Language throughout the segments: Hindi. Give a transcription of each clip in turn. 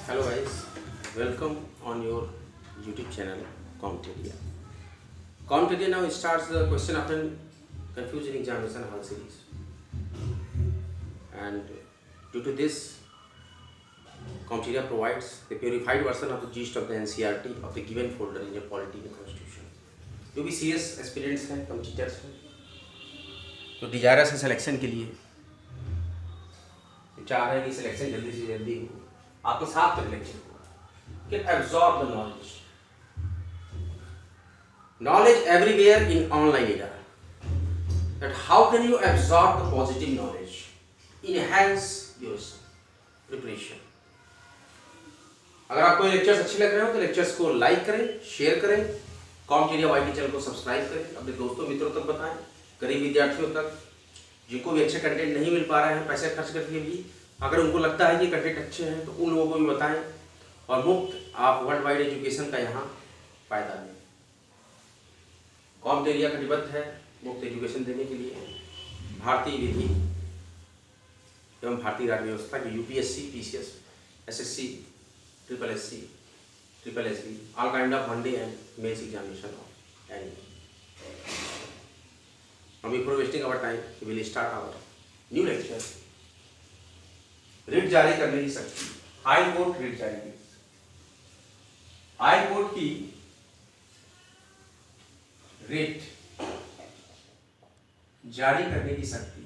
Hello guys, welcome on your YouTube channel Compedia. Compedia now starts the question often confusing examination hall series, and due to this, Compedia provides the purified version of the gist of the NCERT of the given folder in your polity and constitution. जो भी CS एस्पिरेंट्स हैं, कम्पिटिटर्स हैं, जो डिजायरस है सिलेक्शन के लिए, जो चाह रहे हैं कि सिलेक्शन जल्दी से जल्दी हो, आपको साफ कर lecture can absorb the knowledge. Knowledge everywhere in online era. That how can you absorb the positive knowledge? Enhance your preparation. अगर आपको ये लेक्चर्स अच्छे लग रहे हो तो लेक्चर्स को लाइक करें, शेयर करें, कॉम्पिटिटिव वाईटी चैनल को सब्सक्राइब करें, अपने दोस्तों मित्रों तक बताएं, गरीब विद्यार्थियों तक जिनको भी अच्छे कंटेंट नहीं मिल पा रहे हैं पैसे खर्च करके भी, अगर उनको लगता है कि कंटेंट अच्छे हैं तो उन लोगों को भी बताएं और मुफ्त आप वर्ल्ड वाइड एजुकेशन का यहाँ फायदा लें। कॉम्पिटिटिव कटिबद्ध है मुफ्त एजुकेशन देने के लिए। भारतीय विधि एवं भारतीय राज्य व्यवस्था की UPSC, PCS, SSC, triple SC, triple SB, all kind of one day and mains examination of any. Before wasting our time, we will start our new lecture. Writ जारी करने की शक्ति। हाई कोर्ट रिट जारी की, हाई कोर्ट की रिट जारी करने की शक्ति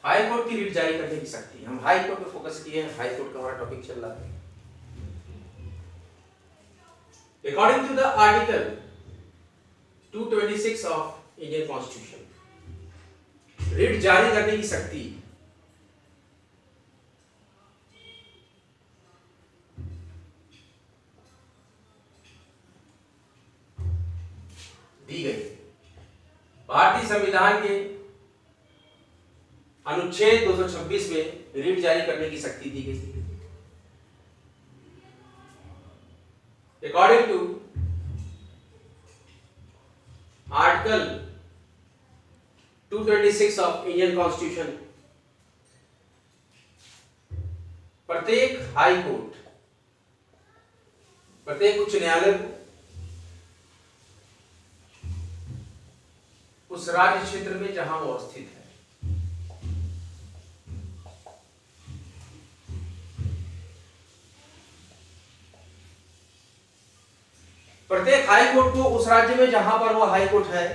हाई कोर्ट की रिट जारी करने की शक्ति। हम हाई कोर्ट पे फोकस किए हैं, हाई कोर्ट का हमारा टॉपिक चल रहा है। According to the Article 226 of Indian Constitution, writ जारी करने की शक्ति दी गई। भारतीय संविधान के अनुच्छेद 226 में रिट जारी करने की शक्ति दी गई। According to Article 226 of Indian Constitution, प्रत्येक हाई कोर्ट, प्रत्येक उच्च न्यायालय को उस राज्य क्षेत्र में जहां वो स्थित है, प्रत्येक हाई कोर्ट को उस राज्य में जहां पर वो हाई कोर्ट है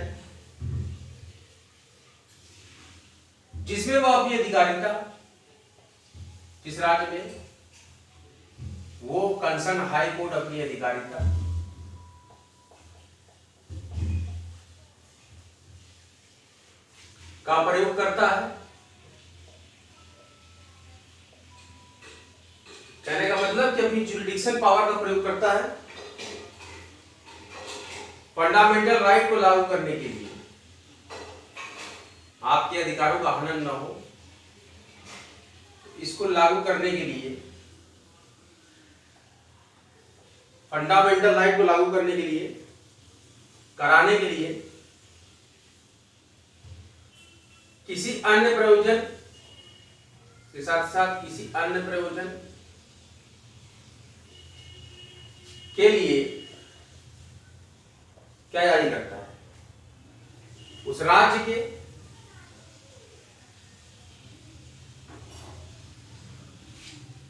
जिसमें वो अपनी अधिकारिता, जिस राज्य में वो कंसर्न हाई कोर्ट अपनी अधिकारिता का प्रयोग करता है। कहने का मतलब कि अपनी जुरिडिक्शन पावर का प्रयोग करता है फंडामेंटल राइट को लागू करने के लिए, आपके अधिकारों का हनन न हो, इसको लागू करने के लिए, फंडामेंटल राइट को लागू करने के लिए, कराने के लिए किसी अन्य प्रयोजन के साथ साथ किसी अन्य प्रयोजन के लिए क्या जारी करता है, उस राज्य के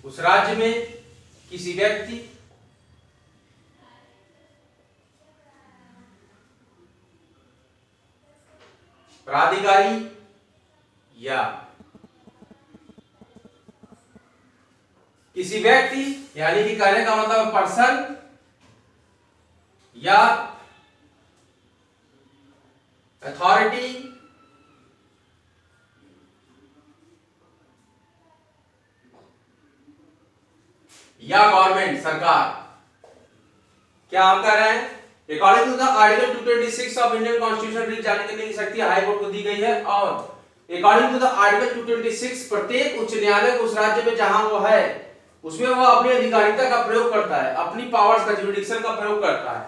उस राज्य में किसी व्यक्ति, प्राधिकारी या किसी व्यक्ति, यानी कि कहने का मतलब पर्सन या अथॉरिटी या गवर्नमेंट, सरकार। क्या हम कह रहे हैं? According to the article 226 of Indian constitution writ जारी करने की शक्ति हाई कोर्ट को दी गई है और अकॉर्डिंग टू द आर्टिकल 226 प्रत्येक उच्च न्यायालय उस राज्य में जहां वो है उसमें वो अपनी अधिकारिता का प्रयोग करता है, अपनी पावर्स का, जुरिडिक्शन का प्रयोग करता है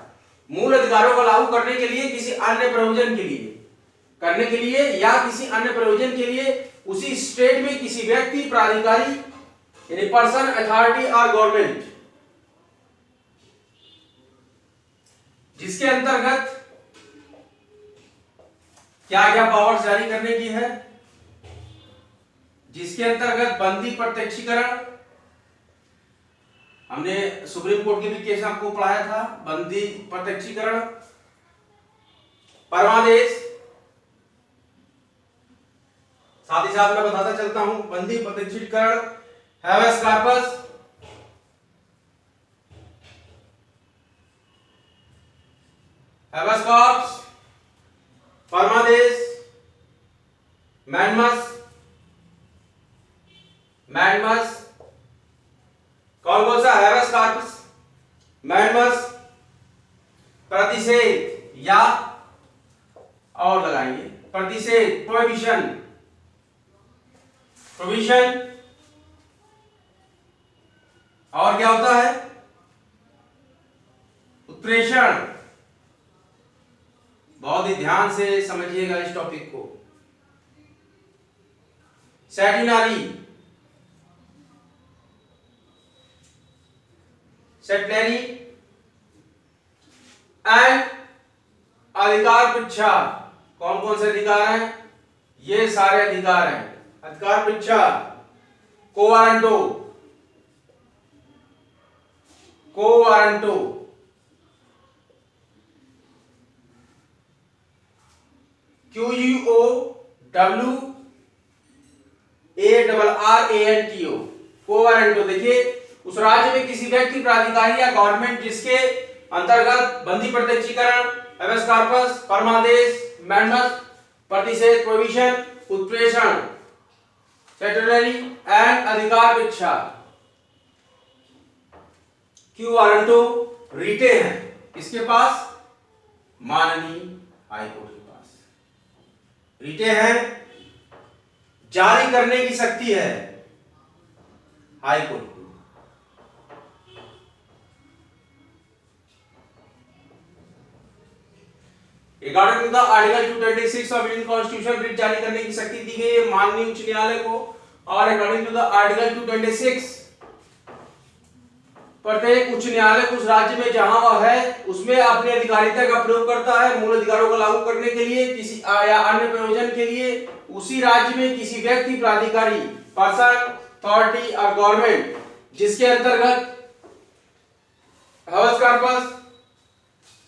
मूल अधिकारों को लागू करने के लिए किसी अन्य प्रयोजन के लिए, करने के लिए या किसी अन्य प्रयोजन के लिए उसी स्टेट में किसी व्यक्ति, प्राधिकारी यानी पर्सन, अथॉरिटी और गवर्नमेंट जिसके अंतर्गत क्या क्या पावर्स जारी करने की है, जिसके अंतर्गत बंदी प्रत्यक्षीकरण, हमने सुप्रीम कोर्ट के भी केस आपको पढ़ाया था, बंदी प्रत्यक्षीकरण, परमादेश, साथ ही साथ मैं बताता चलता हूं बंदी प्रत्यक्षीकरण, हैबेस कॉर्पस, हैबेस कॉर्पस, परमादेश, मैंडमस, मैंडमस, कौन कौन सा, हैबेस कॉर्पस, मैंडमस, प्रतिषेध या और लगाएंगे प्रतिषेध, प्रोहिबिशन, प्रोविजन, और क्या होता है, उत्प्रेषण। बहुत ही ध्यान से समझिएगा इस टॉपिक को। सेटिनरी, सेटिनरी एंड अधिकार परीक्षा, कौन कौन से अधिकार हैं, ये सारे अधिकार हैं। अधिकार परीक्षा, को वारंटो, को वारंटो, QUOWARRANTO, को वारंटो। देखिए उस राज्य में किसी व्यक्ति, प्राधिकारी या गवर्नमेंट जिसके अंतर्गत बंदी प्रत्यक्षीकरण, हैबेस कॉर्पस, परमादेश, मैंडमस, प्रतिषेध, प्रोविजन, उत्प्रेषण, सेटिनरी एंड अधिकार परीक्षा, क्यू वारंटो, रीटे हैं किसके पास, माननीय हाईकोर्ट के पास। रीटे हैं, जारी करने की शक्ति है हाईकोर्ट की। According to the article 226 of Indian constitution writ जारी करने की शक्ति दी गई है माननीय उच्च न्यायालय को। और अकॉर्डिंग टू द आर्टिकल 226 प्रत्येक उच्च न्यायालय उस राज्य में जहां वह है उसमें अपनी अधिकारिता का प्रयोग करता है मूल अधिकारों को लागू करने के लिए, किसी या अन्य प्रयोजन के लिए उसी राज्य में किसी व्यक्ति, प्राधिकारी, पर्सन, अथॉरिटी और गवर्नमेंट जिसके अंतर्गत हैबेस कॉर्पस,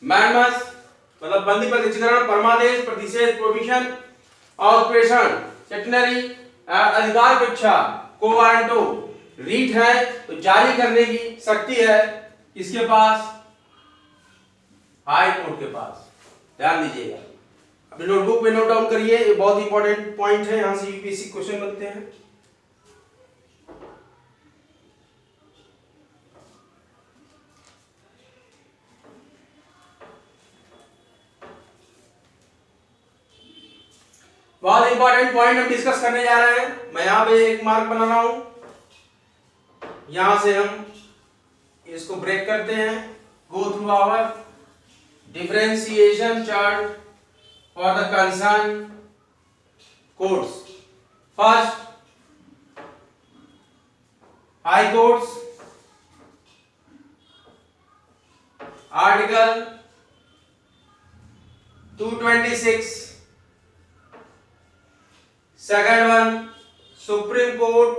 मैंडमस मतलब बंदी प्रत्यक्षीकरण, परमादेश, प्रतिषेध, प्रोविजन और उत्प्रेषण, सेटिनरी, अधिकार परीक्षा, को वारंटो, रीट है तो जारी करने की शक्ति है किसके पास, हाई कोर्ट के पास। ध्यान दीजिएगा, अपनी नोटबुक पे नोट डाउन करिए, ये बहुत इंपॉर्टेंट पॉइंट है, यहां से यूपीएससी क्वेश्चन बनते हैं। बहुत इंपॉर्टेंट पॉइंट हम डिस्कस करने जा रहे हैं। मैं यहां पे एक मार्क बना रहा हूं, यहां से हम इसको ब्रेक करते हैं। Go through our differentiation chart for the concern courts. First, high courts, article 226। Second one, supreme court,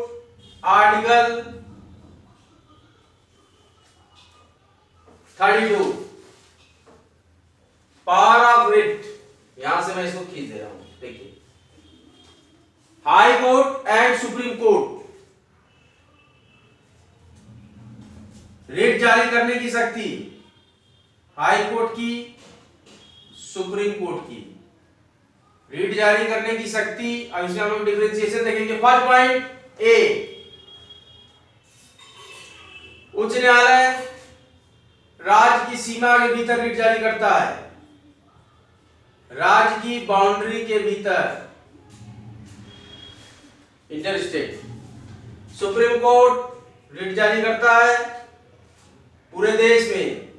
article 32, power of writ. यहां से मैं इसको खींच दे रहा हूं, देखिए high court and supreme court writ जारी करने की शक्ति हाई कोर्ट की, सुप्रीम कोर्ट की। रिट जारी करने की शक्ति, अब इसमें हम लोग डिफरेंशिएशन देखेंगे। फर्स्ट पॉइंट, ए, उच्च न्यायालय राज्य की सीमा के भीतर रिट जारी करता है, राज्य की बाउंड्री के भीतर, inter state. Supreme court writ जारी करता है पूरे देश में,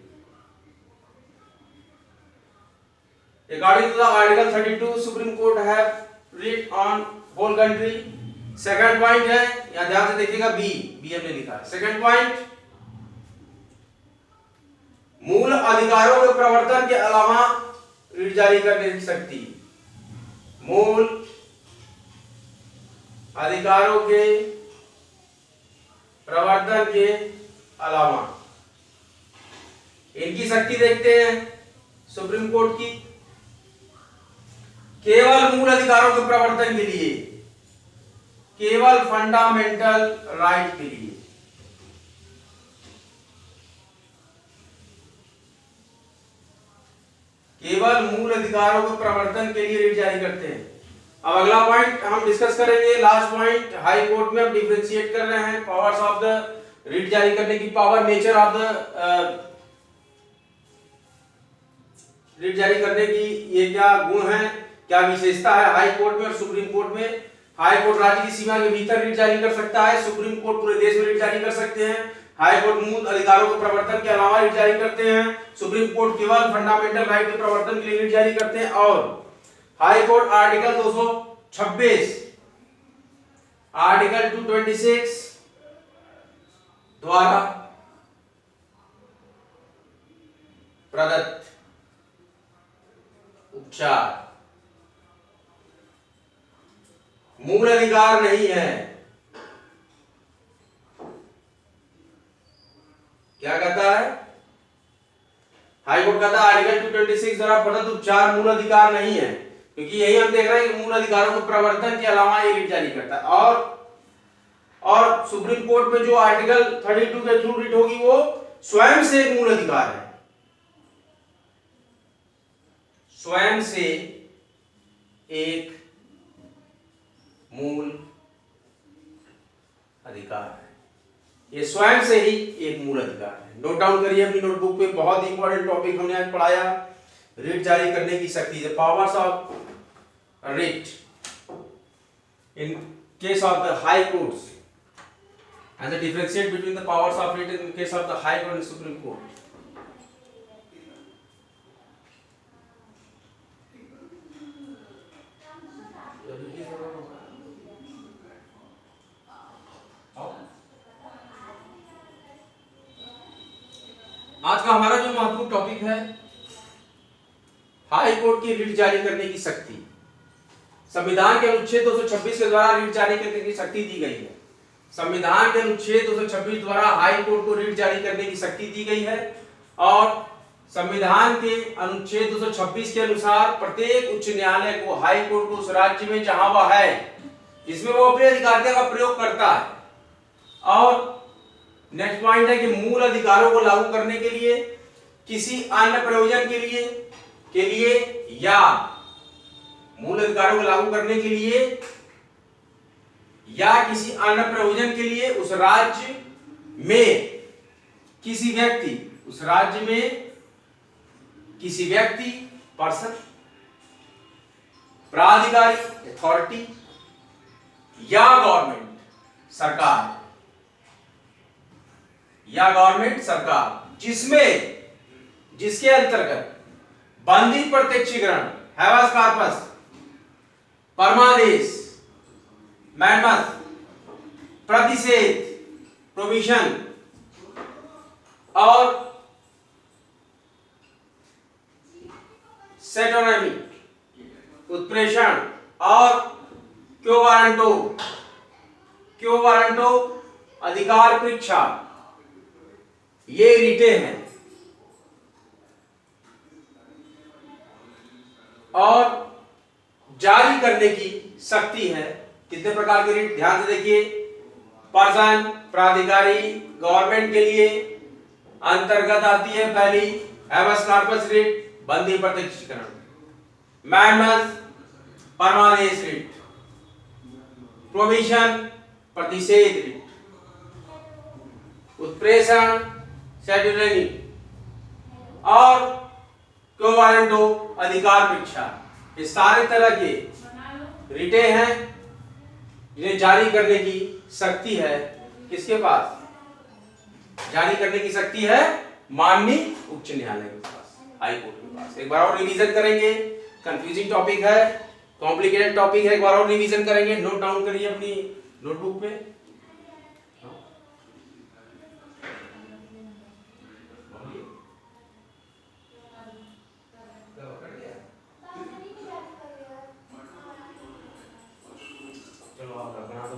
According to the Article 32, Supreme Court have writ on whole country. Second point है, यहां ध्यान से देखिएगा, बी हमने लिखा है। सेकंड पॉइंट, मूल अधिकारों के प्रवर्तन के अलावा ऋण जारी करने की शक्ति। मूल अधिकारों के प्रवर्तन के अलावा इनकी शक्ति देखते हैं सुप्रीम कोर्ट की। केवल मूल अधिकारों के प्रवर्तन के लिए, केवल फंडामेंटल राइट के लिए, केवल मूल अधिकारों के प्रवर्तन के लिए ऋण जारी करते हैं। अब अगला पॉइंट हम डिस्कस करेंगे, लास्ट पॉइंट। हाई कोर्ट में हम डिफरेंशिएट कर रहे हैं पावर्स ऑफ द ऋण जारी करने की पावर, नेचर ऑफ द ऋण जारी करने की ये क्या गुण है, क्या विशेषता है हाई कोर्ट में और सुप्रीम कोर्ट में। हाई कोर्ट राज्य की सीमा के भीतर ऋण जारी कर सकता है, सुप्रीम कोर्ट पूरे देश में ऋण जारी कर सकते हैं। हाई कोर्ट मूल अधिकारों के प्रवर्तन के अलावा ऋण जारी करते हैं, सुप्रीम कोर्ट केवल फंडामेंटल राइट के प्रवर्तन के लिए ऋण जारी करते हैं। और हाई कोर्ट आर्टिकल 226, आर्टिकल 226 द्वारा प्रदत्त उपचार मूल अधिकार नहीं है। क्या कहता है हाई कोर्ट? कहता है आर्टिकल 226 द्वारा प्रदत्त उपचार मूल अधिकार नहीं है, क्योंकि यही हम देख रहे हैं कि मूल अधिकारों के प्रवर्तन के अलावा ये ऋण जारी करता है। और सुप्रीम कोर्ट में जो आर्टिकल 32 के थ्रू ऋण होगी वो स्वयं से एक मूल अधिकार है, स्वयं से एक मूल अधिकार है। ये स्वयं से ही एक मूल अधिकार है। नोट डाउन करिए अपनी नोटबुक पे, बहुत इंपॉर्टेंट टॉपिक हमने आज पढ़ाया, ऋण जारी करने की शक्ति, the powers of writ in case of the high courts and the differentiate between the powers of it in case of the high court and supreme court. आज का हमारा जो महत्वपूर्ण टॉपिक है, हाई कोर्ट की ऋण जारी करने की शक्ति। संविधान के अनुच्छेद 226 के द्वारा ऋण जारी करने की शक्ति दी गई है। संविधान के अनुच्छेद 226 द्वारा हाई कोर्ट को ऋण जारी करने की शक्ति दी गई है और संविधान के अनुच्छेद 226 के अनुसार प्रत्येक उच्च न्यायालय को, हाई कोर्ट को उस राज्य में जहां वह है जिसमें वो अपने अधिकारिता का प्रयोग करता है। और नेक्स्ट पॉइंट है कि मूल अधिकारों को लागू करने के लिए, किसी अन्य प्रयोजन के लिए या मूल अधिकारों को लागू करने के लिए या किसी अन्य प्रयोजन के लिए उस राज्य में किसी व्यक्ति पर्सन, प्राधिकारी अथॉरिटी या गवर्नमेंट सरकार जिसके अंतर्गत बंदी प्रत्यक्षीकरण, हैबस कॉर्पस, परमादेश, मैनमस, प्रतिषेध, प्रोविजन और सेटोनमी, उत्प्रेषण और क्यो वारंटो अधिकार परीक्षा, ये रिटे हैं। और जारी करने की शक्ति है। कितने प्रकार के रिट? ध्यान से देखिए, पर्सन, प्राधिकारी, गवर्नमेंट के लिए अंतर्गत आती है पहली हैबस कॉर्पस रिट, बंदी प्रत्यक्षीकरण, मैनमस, परमादेश रिट, प्रोविजन, प्रतिषेध रिट, उत्प्रेषण, सेटोनमी और क्यो वारंटो अधिकार परीक्षा। ये सारे तरह के रिटे हैं जिन्हें जारी करने की शक्ति है किसके पास? जारी करने की शक्ति है माननीय उच्च न्यायालय के पास, हाई कोर्ट के पास। एक बार और रिवीजन करेंगे, कंफ्यूजिंग टॉपिक है, कॉम्प्लिकेटेड टॉपिक है, एक बार और रिवीजन करेंगे, नोट डाउन करिए अपनी नोटबुक पे। चलो आप बना दो।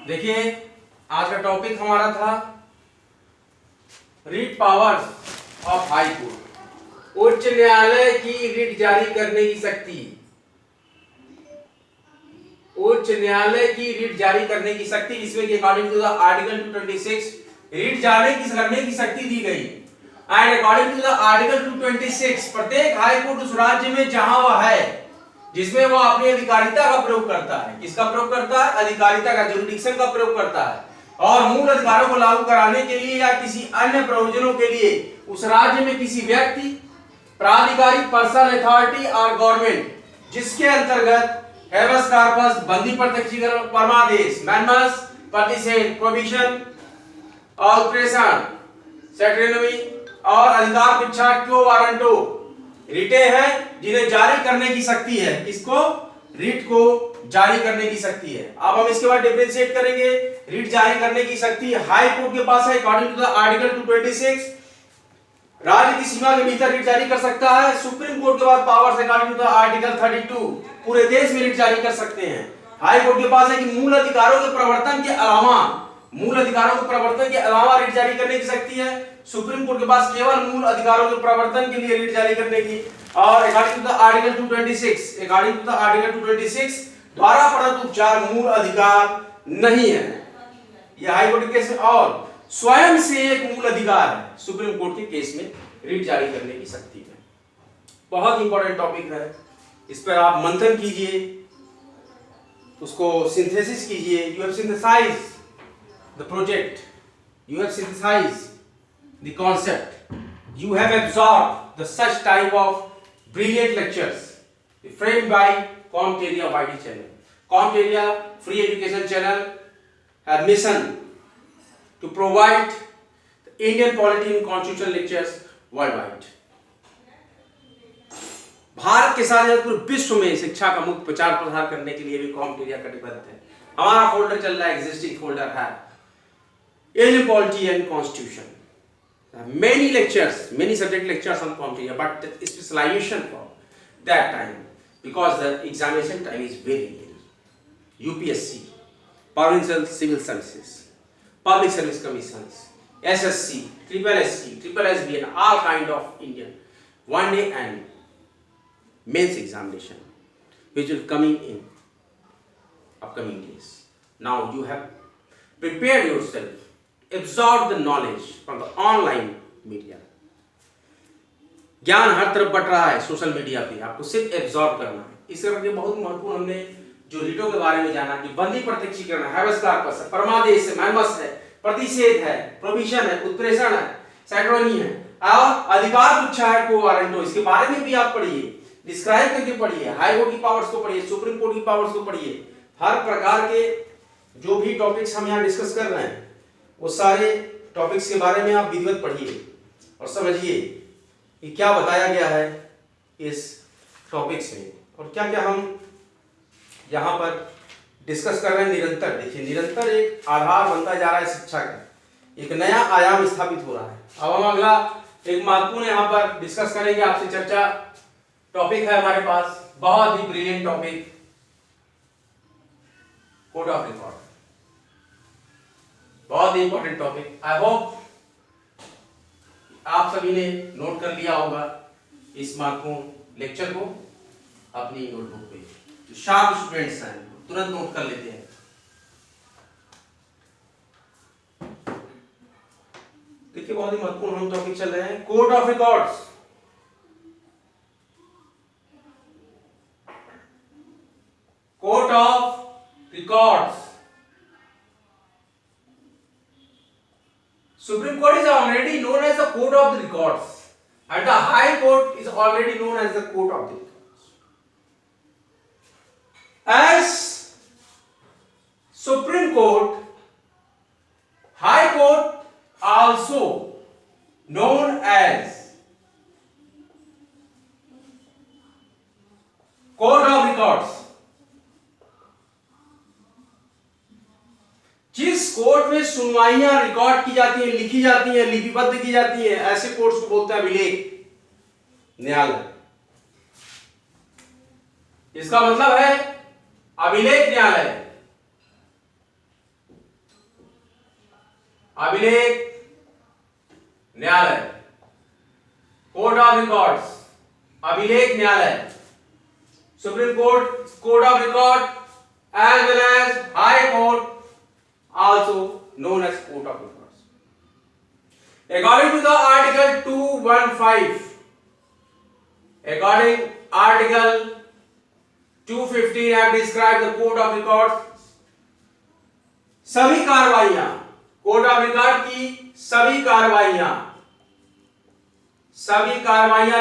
देखिए आज का टॉपिक हमारा था writ powers of high court, उच्च न्यायालय की रीट जारी करने की शक्ति। उच्च न्यायालय की रीट जारी करने की शक्ति, जिसमें कि according to the article 226 writ जारी करने की शक्ति दी गई। And according to the article 226 प्रत्येक हाई कोर्ट उस राज्य में जहां वह है जिसमें वह अपनी अधिकारिता का प्रयोग करता है, किसका प्रयोग करता है, अधिकारिता का, जुरिडिक्शन का प्रयोग करता है, और मूल अधिकारों को लागू कराने के लिए या किसी अन्य प्रयोजनों के लिए उस राज्य में किसी व्यक्ति, प्राधिकारी, पर्सन अथॉरिटी और गवर्नमेंट जिसके अंतर्गत हेबस कॉर्पस, बंदी प्रत्यक्षीकरण, परमादेश, मैनमस, प्रतिषेध, प्रोविजन और प्रेषण, सेट्रेनमी और अधिकार भिक्षा क्यो वारंटो रिटे हैं जिन्हें जारी करने की शक्ति है। किसको? रीट को जारी करने की शक्ति है। अब हम इसके बाद डिफरेंशिएट करेंगे। रीट जारी करने की शक्ति हाई कोर्ट के पास है अकॉर्डिंग टू द आर्टिकल 226, राज्य की सीमा के भीतर रीट जारी कर सकता है। सुप्रीम कोर्ट के पास powers according to the article 32 पूरे देश में रीट जारी कर सकते हैं। हाई कोर्ट के पास है कि मूल अधिकारों के प्रवर्तन के अलावा रीट जारी करने की शक्ति है। सुप्रीम कोर्ट के पास केवल मूल अधिकारों के प्रवर्तन के लिए रीट जारी करने की, और अकॉर्डिंग टू द आर्टिकल 226 द्वारा प्रदत्त उपचार मूल अधिकार नहीं है। यह हाई कोर्ट के केस में, और स्वयं से एक मूल अधिकार है सुप्रीम कोर्ट के केस में रीट जारी करने की शक्ति है। बहुत इंपॉर्टेंट टॉपिक है, इस पर आप मंथन कीजिए, उसको सिंथेसिस कीजिए। You have synthesized the project, you have synthesized the concept, you have absorbed the such type of brilliant lectures framed by Comteria YT channel. Comteria free education channel have mission to provide the Indian polity and constitutional lectures worldwide. Bharat के साथ पूरे विश्व में शिक्षा का मुक्त प्रचार प्रसार करने के लिए भी कॉम्टेरिया कटिबद्ध है। हमारा फोल्डर चल रहा है, एग्जिस्टिंग फोल्डर है Indian polity and constitution. Many lectures, many subject lectures on Comteria, but the specialization for that time, because the examination time is very little. UPSC, Provincial Civil Services, Public Service Commissions, SSC, SSC, SSB, and all kind of Indian one day and mains examination, which will coming in upcoming days. Now you have prepared yourself. Absorb the knowledge from the online media. ज्ञान हर तरफ बट रहा है सोशल मीडिया पे, आपको सिर्फ एब्जॉर्ब करना है। इस करके बहुत महत्वपूर्ण हमने जो रीटों के बारे में जाना कि बंदी प्रत्यक्षीकरण है, हेबस कॉर्पस है, परमादेश है, मैनमस है, प्रतिषेध है, प्रोविजन है, उत्प्रेषण है, सैट्रोनी है, और अधिकार भिक्षा है को वारंटो। इसके बारे में भी आप पढ़िए, डिस्क्राइब करके पढ़िए, हाई कोर्ट की पावर्स को पढ़िए, सुप्रीम कोर्ट की पावर्स को पढ़िए। हर प्रकार के जो भी टॉपिक्स हम यहाँ डिस्कस कर रहे हैं वो सारे टॉपिक्स के बारे में आप विधिवत पढ़िए और समझिए कि क्या बताया गया है इस टॉपिक्स में, और क्या क्या हम यहाँ पर डिस्कस कर रहे हैं। निरंतर देखिए, निरंतर एक आधार बनता जा रहा है शिक्षा का, एक नया आयाम स्थापित हो रहा है। अब हम अगला एक महत्वपूर्ण यहाँ पर डिस्कस करेंगे, आपसे चर्चा टॉपिक है हमारे पास, बहुत ही brilliant topic, code of record. बहुत ही इंपॉर्टेंट टॉपिक। आई होप आप सभी ने नोट कर लिया होगा इस महत्वपूर्ण लेक्चर को अपनी नोटबुक पे। जो शार्प स्टूडेंट्स हैं तुरंत नोट कर लेते हैं। देखिए बहुत ही महत्वपूर्ण हम टॉपिक चल रहे हैं, code of records. Code of records. Supreme Court is already known as the Court of the Records, and the High Court is already known as the Court of the Records. And records, जिस कोर्ट में सुनवाइयां रिकॉर्ड की जाती हैं, लिखी जाती हैं, लिपिबद्ध की जाती हैं, ऐसे कोर्ट्स को बोलते हैं अभिलेख न्यायालय। इसका मतलब है अभिलेख न्यायालय, अभिलेख न्यायालय, कोर्ट ऑफ रिकॉर्ड्स, अभिलेख न्यायालय, supreme court, court of record, as well as high court, also known as court of records. According to the article 215, according article 215 have described the court of records. सभी कार्रवाइयां, कोर्ट ऑफ रिकॉर्ड की सभी कार्रवाइयां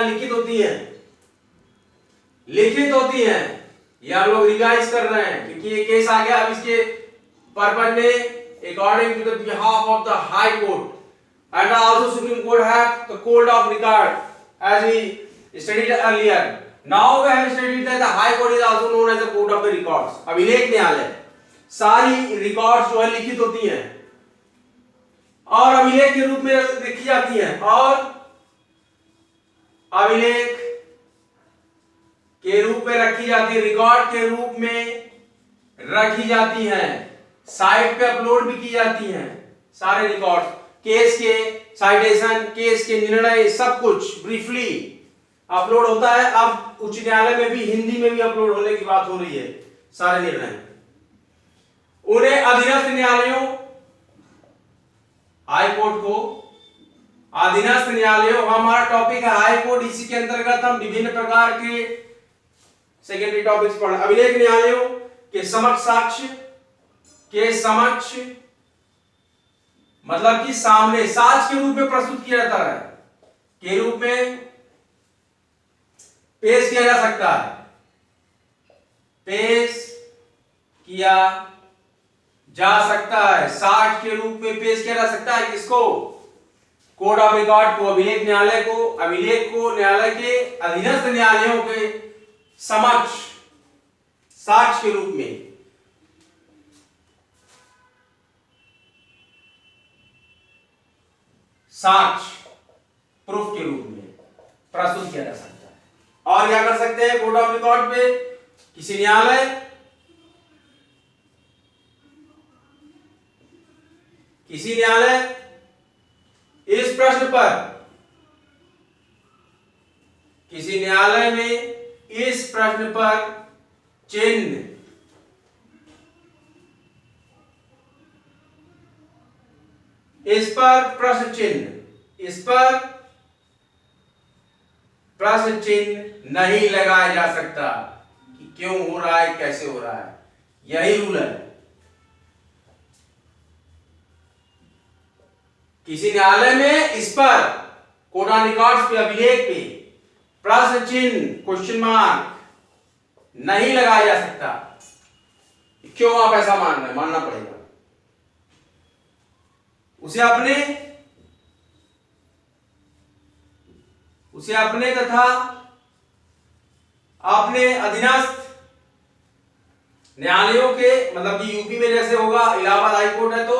लिखित होती हैं, लिखित होती हैं। ये हम लोग रिवाइज कर रहे हैं क्योंकि ये केस आ गया। अब इसके पर्पज में according to the behalf of the high court and also supreme court have the court of record as we studied earlier. Now we have studied that the high court is also known as the court of the records, अभिलेख न्यायालय। सारी रिकॉर्ड्स जो है लिखित होती हैं और अभिलेख के रूप में लिखी जाती हैं, और अभिलेख के रूप में रखी जाती है, रिकॉर्ड के रूप में रखी जाती हैं, साइट पे अपलोड भी की जाती हैं। सारे रिकॉर्ड, केस के साइटेशन, केस के निर्णय, सब कुछ ब्रीफली अपलोड होता है। अब उच्च न्यायालय में भी, हिंदी में भी अपलोड होने की बात हो रही है। सारे निर्णय उन्हें अधीनस्थ न्यायालयों, हाई कोर्ट को अधीनस्थ न्यायालयों, हमारा टॉपिक है हाई कोर्ट, इसी के अंतर्गत हम विभिन्न प्रकार के सेकेंडरी टॉपिक्स पढ़। अभिलेख न्यायालयों के समक्ष साक्ष्य के समक्ष मतलब कि सामने साक्ष्य के रूप में प्रस्तुत किया जाता है, के रूप में पेश किया जा सकता है, पेश किया जा सकता है, साक्ष्य के रूप में पेश किया जा सकता है। किसको? कोर्ट ऑफ रिकॉर्ड को, अभिलेख न्यायालय को, अभिलेख को न्यायालय के अधीनस्थ न्यायालयों के समक्ष साक्ष्य के रूप में, साक्ष्य प्रूफ के रूप में प्रस्तुत किया जा सकता है। और क्या कर सकते हैं कोर्ट ऑफ रिकॉर्ड पे? किसी न्यायालय, किसी न्यायालय इस प्रश्न पर, किसी न्यायालय में इस प्रश्न पर चिन्ह इस पर प्रश्न चिन्ह, इस पर प्रश्न चिन्ह नहीं लगाया जा सकता कि क्यों हो रहा है, कैसे हो रहा है। यही रूल है। किसी न्यायालय में इस पर, कोर्ट ऑफ रिकॉर्ड्स पे, अभिलेख पे प्रश्न चिन्ह, क्वेश्चन मार्क नहीं लगाया जा सकता। क्यों आप ऐसा मान रहे हैं? मानना पड़ेगा। उसे अपने तथा अपने अधीनस्थ न्यायालयों के, मतलब कि यूपी में जैसे होगा इलाहाबाद हाई कोर्ट है, तो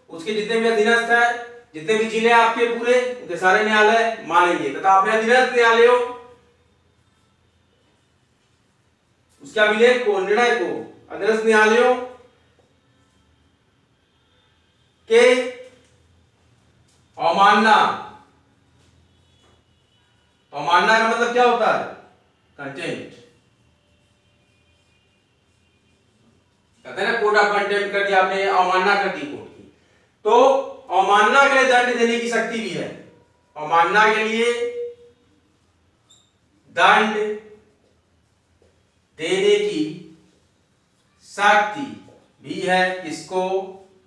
उसके जितने भी अधीनस्थ है, जितने भी जिले आपके पूरे, उनके सारे न्यायालय मानेंगे, तथा अपने अधीनस्थ न्यायालयों, उसके अभिलेख को, निर्णय को अधीनस्थ न्यायालयों के अवमानना, अवमानना का मतलब क्या होता है? कंटेम्प्ट। कहते हैं ना कोर्ट ऑफ कंटेम्प्ट कर दिया आपने, अवमानना कर दी कोर्ट की, तो अवमानना के लिए दंड देने की शक्ति भी है। अवमानना के लिए दंड देने की शक्ति भी है। किसको?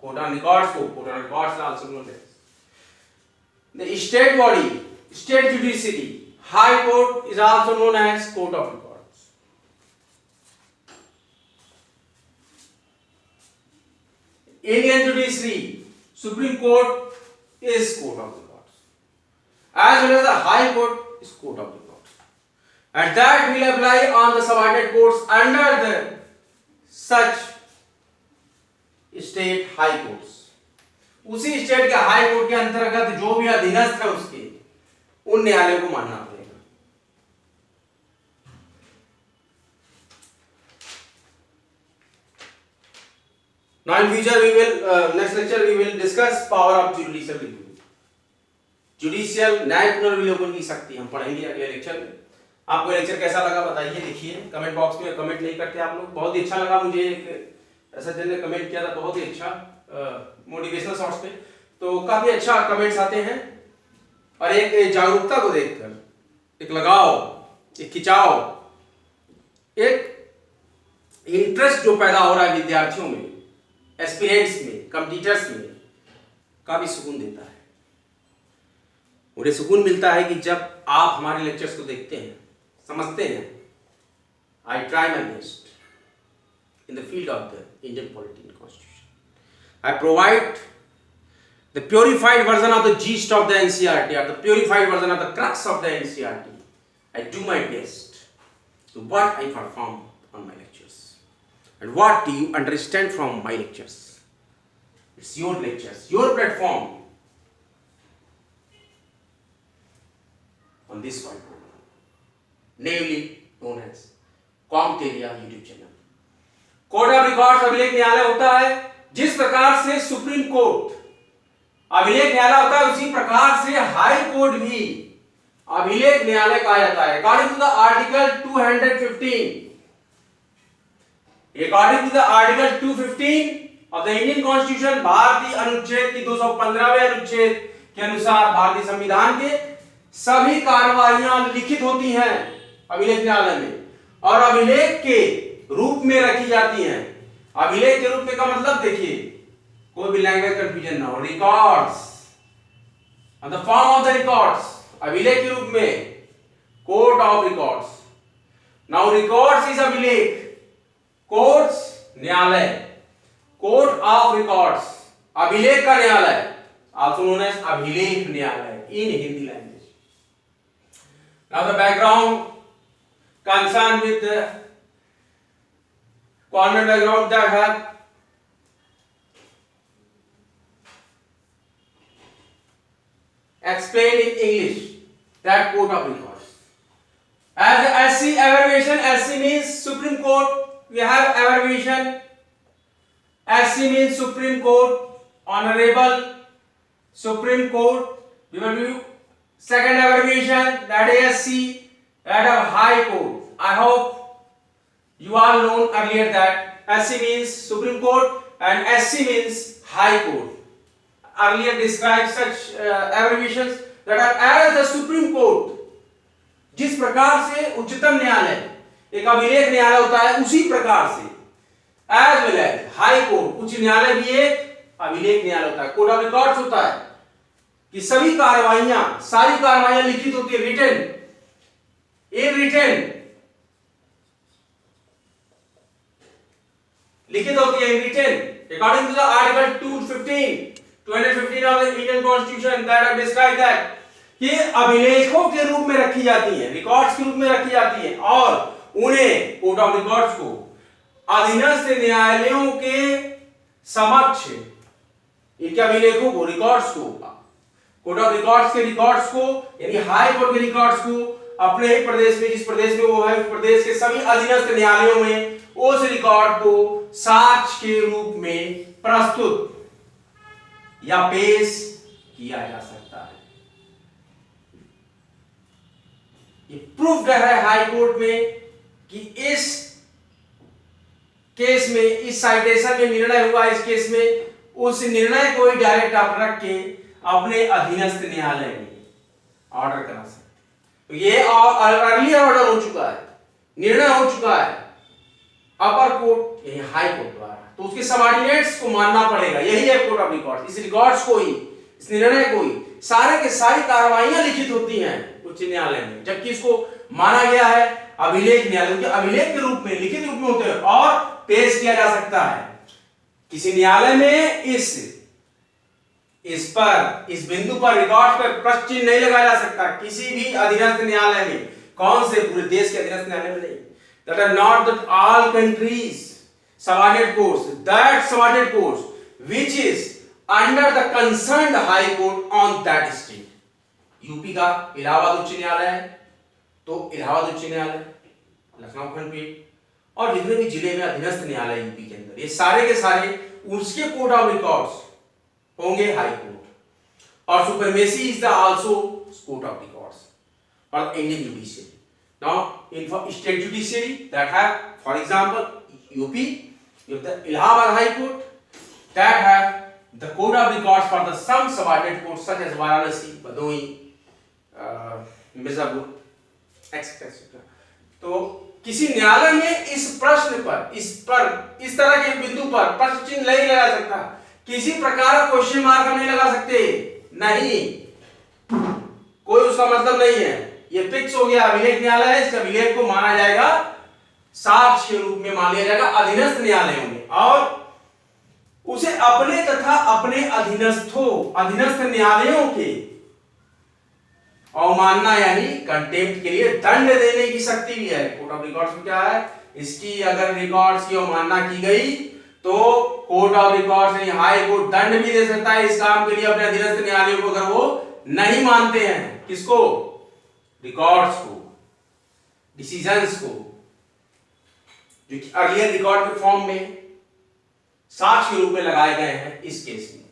कोर्ट ऑफ रिकॉर्ड्स को। Court of records also known as the state body, state judiciary, high court is also known as court of records. Indian judiciary, supreme court is court of records, as well as the high court is court of records. and that will apply on the subordinate courts under the such state high courts. उसी स्टेट के हाई कोर्ट के अंतर्गत जो भी अधीनस्थ है उसके, उन न्यायालयों को मानना पड़ेगा. Now in future we will next lecture we will discuss power of judicial review. Judicial न्याय पुनर्विलोकन की शक्ति हम पढ़ेंगे अगले लेक्चर में. आपको लेक्चर कैसा लगा बताइए, लिखिए कमेंट बॉक्स में. कमेंट नहीं करते आप लोग, बहुत ही अच्छा लगा मुझे. एक ऐसा जन ने कमेंट किया था, बहुत ही अच्छा मोटिवेशनल शॉर्ट्स पे, तो काफी अच्छा कमेंट्स आते हैं. और एक जागरूकता को देखकर एक लगाव, एक खिंचाव, एक इंटरेस्ट जो पैदा हो रहा है विद्यार्थियों में, एस्पिरेंट्स में, कॉम्पिटिटर्स में, काफी सुकून देता है. मुझे सुकून मिलता है कि जब आप हमारे लेक्चर्स को देखते हैं, समझते हैं. I try my best in the field of the Indian polity and constitution. I provide the purified version of the gist of the NCERT or the purified version of the crux of the NCERT. I do my best to what I perform on my lectures. And what do you understand from my lectures? It's your lectures, your platform on this whiteboard, namely known as Comteria YouTube channel. Court of records अभिलेख न्यायालय होता है. जिस प्रकार से सुप्रीम कोर्ट अभिलेख न्यायालय होता है, उसी प्रकार से हाई कोर्ट भी अभिलेख न्यायालय कहा जाता है. According to the article 215, according to the article 215 of the Indian constitution, भारतीय अनुच्छेद की 215वें अनुच्छेद के अनुसार भारतीय संविधान के सभी कार्रवाइयां लिखित होती हैं अभिलेख न्यायालय में और अभिलेख के रूप में रखी जाती हैं. अभिलेख के रूप में का मतलब देखिए, कोई भी लैंग्वेज कंफ्यूजन ना हो. Records on the form of the records, अभिलेख के रूप में, court of records. Now records is अभिलेख, कोर्ट्स न्यायालय, कोर्ट ऑफ रिकॉर्ड्स अभिलेख का न्यायालय, आल्सो नोन एज अभिलेख न्यायालय in Hindi language. Now the background concern with convent background that have explained in English, that court of records. As the SC abbreviation, SC means Supreme Court. We have abbreviation. SC means Supreme Court, Honorable Supreme Court. We will do second abbreviation, that is SC, that of High Court. I hope you all known earlier that SC means Supreme Court and SC means High Court. Earlier described such abbreviations that are as the Supreme Court. जिस प्रकार से उच्चतम न्यायालय एक अभिलेख न्यायालय होता है, उसी प्रकार से as well as high court उच्च न्यायालय भी एक अभिलेख न्यायालय होता है. कोर्ट ऑफ रिकॉर्ड्स होता है कि सभी कार्रवाइयां, सारी कार्रवाइयां लिखित होती है, रिटन, इन रिटन लिखित होती है, इन written according to the article 215 of the Indian Constitution that have described that कि अभिलेखों के रूप में रखी जाती हैं, रिकॉर्ड्स के रूप में रखी जाती हैं और उन्हें कोर्ट ऑफ रिकॉर्ड्स को अधीनस्थ न्यायालयों के समक्ष इनके अभिलेखों को, रिकॉर्ड्स को, कोर्ट ऑफ रिकॉर्ड्स के रिकॉर्ड्स को यानी हाई कोर्ट के रिकॉर्ड्स को अपने ही प्रदेश में, जिस प्रदेश में वो है, उस प्रदेश के सभी अधीनस्थ न्यायालयों में उस रिकॉर्ड को साक्ष्य के रूप में प्रस्तुत या पेश किया जा सकता है. ये प्रूफ है हाई कोर्ट में कि इस केस में, इस साइटेशन में निर्णय हुआ, इस केस में उस निर्णय को ही डायरेक्ट आप रख के अपने अधीनस्थ न्यायालय में ऑर्डर करा सकते. तो ये अर्लियर ऑर्डर हो चुका है, निर्णय हो चुका है अपर कोर्ट यानी हाई कोर्ट द्वारा, तो उसके सबऑर्डिनेट्स को मानना पड़ेगा. यही है कोर्ट ऑफ रिकॉर्ड्स. इस रिकॉर्ड्स को ही, इस निर्णय को ही, सारे के सारी कार्रवाइयां लिखित होती हैं उच्च न्यायालय में, जबकि इसको माना गया है अभिलेख न्यायालय के अभिलेख के रूप में, लिखित रूप में होते हैं और पेश किया जा सकता है. किसी न्यायालय में इस बिंदु पर, रिकॉर्ड पर प्रश्न चिन्ह नहीं लगाया जा सकता. किसी भी अधीनस्थ न्यायालय में कौन से? पूरे देश के अधीनस्थ न्यायालय में नहीं। That are not that all countries subordinate courts, that subordinate courts which is under the concerned high court on that state. UP का इलाहाबाद उच्च न्यायालय है तो इलाहाबाद उच्च न्यायालय, लखनऊ खंडपीठ, और जितने भी जिले में अधीनस्थ न्यायालय यूपी के अंदर, ये सारे के सारे उसके कोर्ट ऑफ रिकॉर्ड्स होंगे हाई कोर्ट। और supremacy is the also court of records और Indian judiciary. Now in state judiciary that have, for example UP, you have the Allahabad High Court that have the code of records for the some subordinate courts such as Varanasi, Bhadoi, Mirzapur, etc. तो किसी न्यायालय में इस प्रश्न पर, इस तरह के बिंदु पर प्रश्न चिन्ह नहीं लगा सकता, किसी प्रकार का क्वेश्चन मार्क हम नहीं लगा सकते, नहीं, कोई उसका मतलब नहीं है, ये फिक्स हो गया। अभिलेख न्यायालय है, इसका अभिलेख को माना जाएगा, साक्ष्य रूप में मान लिया जाएगा अधीनस्थ न्यायालयों में, और उसे अपने तथा अपने अधीनस्थ न्यायालयों के अवमानना यानी कंटेम्प्ट के लिए दंड देने की शक्ति भी है। कोर्ट ऑफ रिकॉर्ड्स में क्या है, इसकी अगर रिकॉर्ड्स की अवमानना की गई तो कोर्ट ऑफ रिकॉर्ड्स यानी हाई कोर्ट दंड भी दे सकता है इस काम के लिए अपने अधीनस्थ न्यायालयों को, अगर वो नहीं मानते हैं किसको, रिकॉर्ड्स को, डिसीजंस को, जो कि अर्लियर रिकॉर्ड के फॉर्म में साक्ष्य रूप में लगाए गए हैं। इस केस में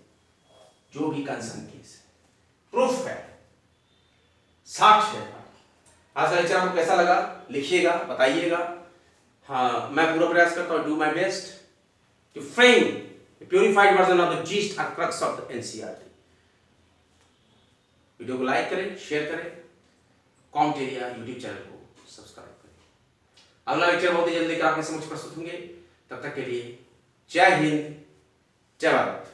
जो भी कंसर्न केस है, प्रूफ है, साक्ष्य है। आज का लेक्चर आपको कैसा लगा लिखिएगा, बताइएगा। हाँ, मैं पूरा प्रयास करता हूँ, do my best to frame the purified version of the gist और crux of the NCERT. Video को लाइक करें, शेयर करें, कॉम्टेरिया यूट्यूब चैनल को सब्सक्राइब करें। अगला लेक्चर बहुत ही जल्दी आपके समक्ष प्रस्तुत होंगे। तब तक के लिए जय हिंद, जय भारत।